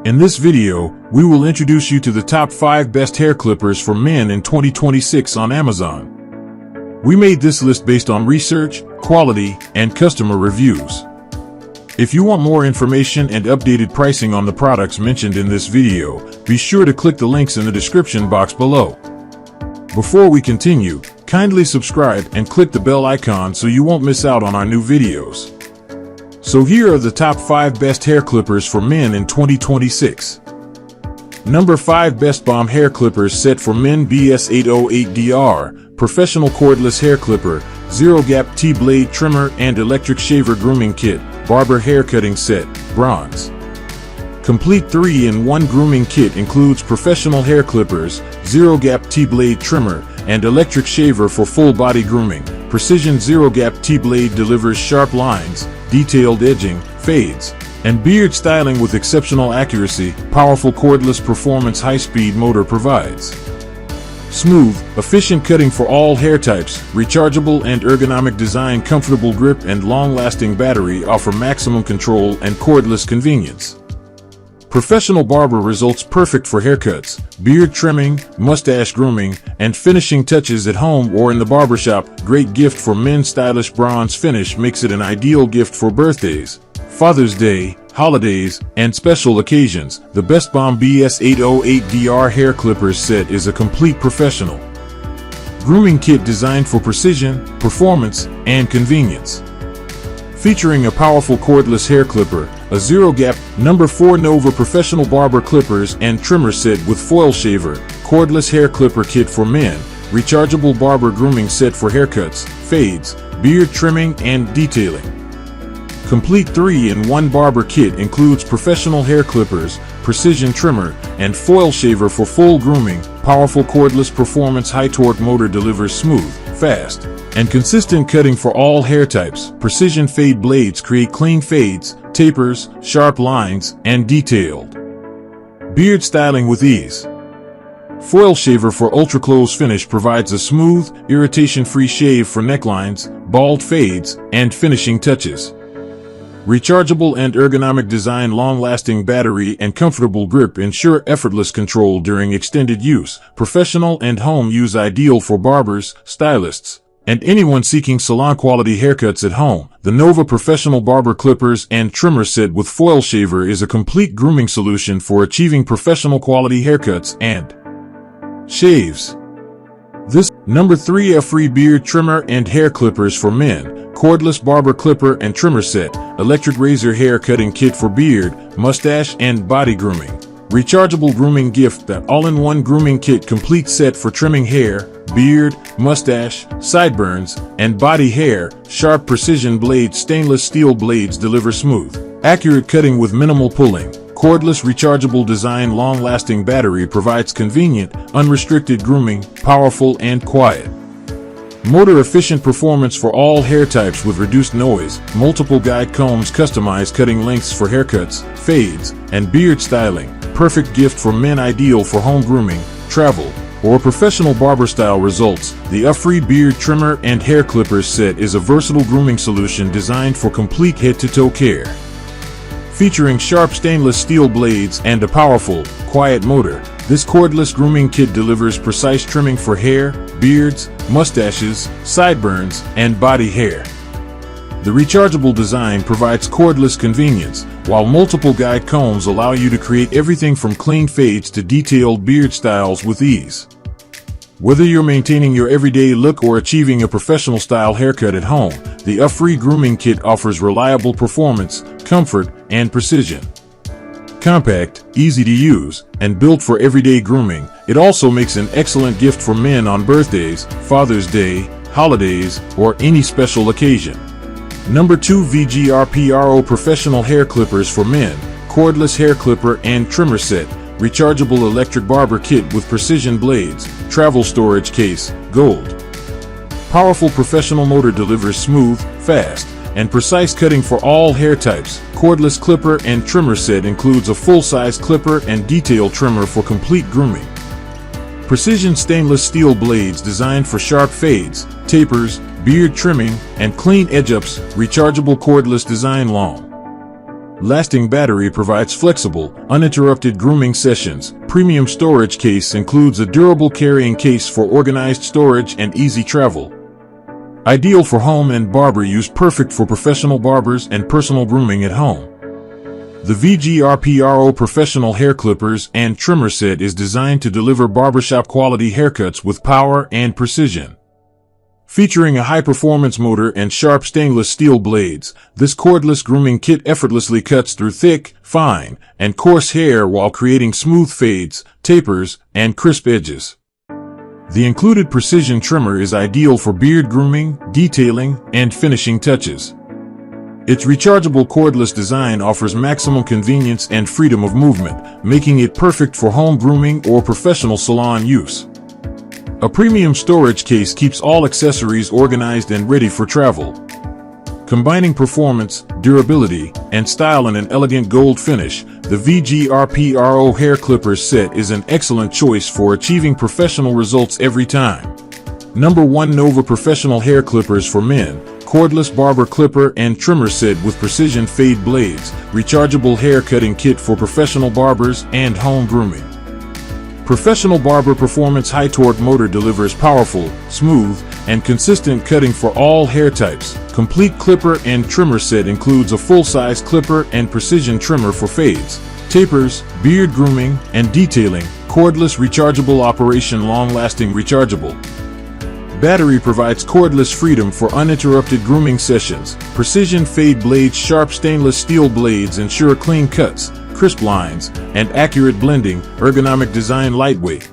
In this video, we will introduce you to the top 5 best hair clippers for men in 2026 on Amazon. We made this list based on research, quality, and customer reviews. If you want more information and updated pricing on the products mentioned in this video, be sure to click the links in the description box below. Before we continue, kindly subscribe and click the bell icon so you won't miss out on our new videos. So here are the top 5 best hair clippers for men in 2026. Number 5, BESTBOMG hair clippers set for men. BS808DR professional cordless hair clipper, zero gap T-blade trimmer and electric shaver grooming kit. Barber hair cutting set, bronze. Complete 3-in-1 grooming kit includes professional hair clippers, zero gap T-blade trimmer, and electric shaver for full body grooming. Precision zero gap T-blade delivers sharp lines, detailed edging, fades, and beard styling with exceptional accuracy. Powerful cordless performance high-speed motor provides smooth, efficient cutting for all hair types. Rechargeable and ergonomic design, comfortable grip, and long-lasting battery offer maximum control and cordless convenience. Professional barber results, perfect for haircuts, beard trimming, mustache grooming, and finishing touches at home or in the barbershop. Great gift for men. Stylish bronze finish makes it an ideal gift for birthdays, Father's Day, holidays, and special occasions. The BESTBOMG BS808DR hair clippers set is a complete professional grooming kit designed for precision, performance, and convenience. Featuring a powerful cordless hair clipper, a zero gap. Number 4, Novah professional barber clippers and trimmer set with foil shaver, cordless hair clipper kit for men. Rechargeable barber grooming set for haircuts, fades, beard trimming, and detailing. Complete 3-in-1 barber kit includes professional hair clippers, precision trimmer, and foil shaver for full grooming. Powerful cordless performance high torque motor delivers smooth, fast, and consistent cutting for all hair types. Precision fade blades create clean fades, tapers, sharp lines, and detailed beard styling with ease. Foil shaver for ultra close finish provides a smooth, irritation-free shave for necklines, bald fades, and finishing touches. Rechargeable and ergonomic design, long-lasting battery, and comfortable grip ensure effortless control during extended use. Professional and home use, ideal for barbers, stylists, and anyone seeking salon-quality haircuts at home. The Novah professional barber clippers and trimmer set with foil shaver is a complete grooming solution for achieving professional quality haircuts and shaves. Number 3, Ufree beard trimmer and hair clippers for men. Cordless barber clipper and trimmer set, electric razor hair cutting kit for beard, mustache, and body grooming. Rechargeable grooming gift. The all-in-one grooming kit, complete set for trimming hair, beard, mustache, sideburns, and body hair. Sharp precision blades, stainless steel blades deliver smooth, accurate cutting with minimal pulling. Cordless rechargeable design, long-lasting battery provides convenient, unrestricted grooming. Powerful and quiet motor, efficient performance for all hair types with reduced noise. Multiple guide combs, customized cutting lengths for haircuts, fades, and beard styling. Perfect gift for men, ideal for home grooming, travel, or professional barber style results. The Ufree beard trimmer and hair clippers set is a versatile grooming solution designed for complete head-to-toe care. Featuring sharp stainless steel blades and a powerful, quiet motor, this cordless grooming kit delivers precise trimming for hair, beards, mustaches, sideburns, and body hair. The rechargeable design provides cordless convenience, while multiple guide combs allow you to create everything from clean fades to detailed beard styles with ease. Whether you're maintaining your everyday look or achieving a professional style haircut at home, the Ufree grooming kit offers reliable performance, comfort, and precision. Compact, easy to use, and built for everyday grooming, it also makes an excellent gift for men on birthdays, Father's Day, holidays, or any special occasion. Number 2, VGRPRO professional hair clippers for men. Cordless hair clipper and trimmer set, rechargeable electric barber kit with precision blades, travel storage case, gold. Powerful professional motor delivers smooth, fast, and precise cutting for all hair types. Cordless clipper and trimmer set includes a full-size clipper and detail trimmer for complete grooming. Precision stainless steel blades designed for sharp fades, tapers, beard trimming, and clean edge-ups. Rechargeable cordless design, long Lasting battery provides flexible, uninterrupted grooming sessions. Premium storage case includes a durable carrying case for organized storage and easy travel. Ideal for home and barber use, perfect for professional barbers and personal grooming at home. The VGRPRO professional hair clippers and trimmer set is designed to deliver barbershop quality haircuts with power and precision. Featuring a high-performance motor and sharp stainless steel blades, this cordless grooming kit effortlessly cuts through thick, fine, and coarse hair while creating smooth fades, tapers, and crisp edges. The included precision trimmer is ideal for beard grooming, detailing, and finishing touches. Its rechargeable cordless design offers maximum convenience and freedom of movement, making it perfect for home grooming or professional salon use. A premium storage case keeps all accessories organized and ready for travel. Combining performance, durability, and style in an elegant gold finish, the VGRPRO hair clippers set is an excellent choice for achieving professional results every time. Number 1. Novah Professional Hair Clippers for Men. Cordless barber clipper and trimmer set with precision fade blades, rechargeable hair cutting kit for professional barbers and home grooming. Professional barber performance high torque motor delivers powerful, smooth, and consistent cutting for all hair types. Complete clipper and trimmer set includes a full-size clipper and precision trimmer for fades, tapers, beard grooming, and detailing. Cordless rechargeable operation, long-lasting rechargeable. Battery provides cordless freedom for uninterrupted grooming sessions. Precision fade blades, sharp stainless steel blades ensure clean cuts, crisp lines, and accurate blending. Ergonomic design, lightweight,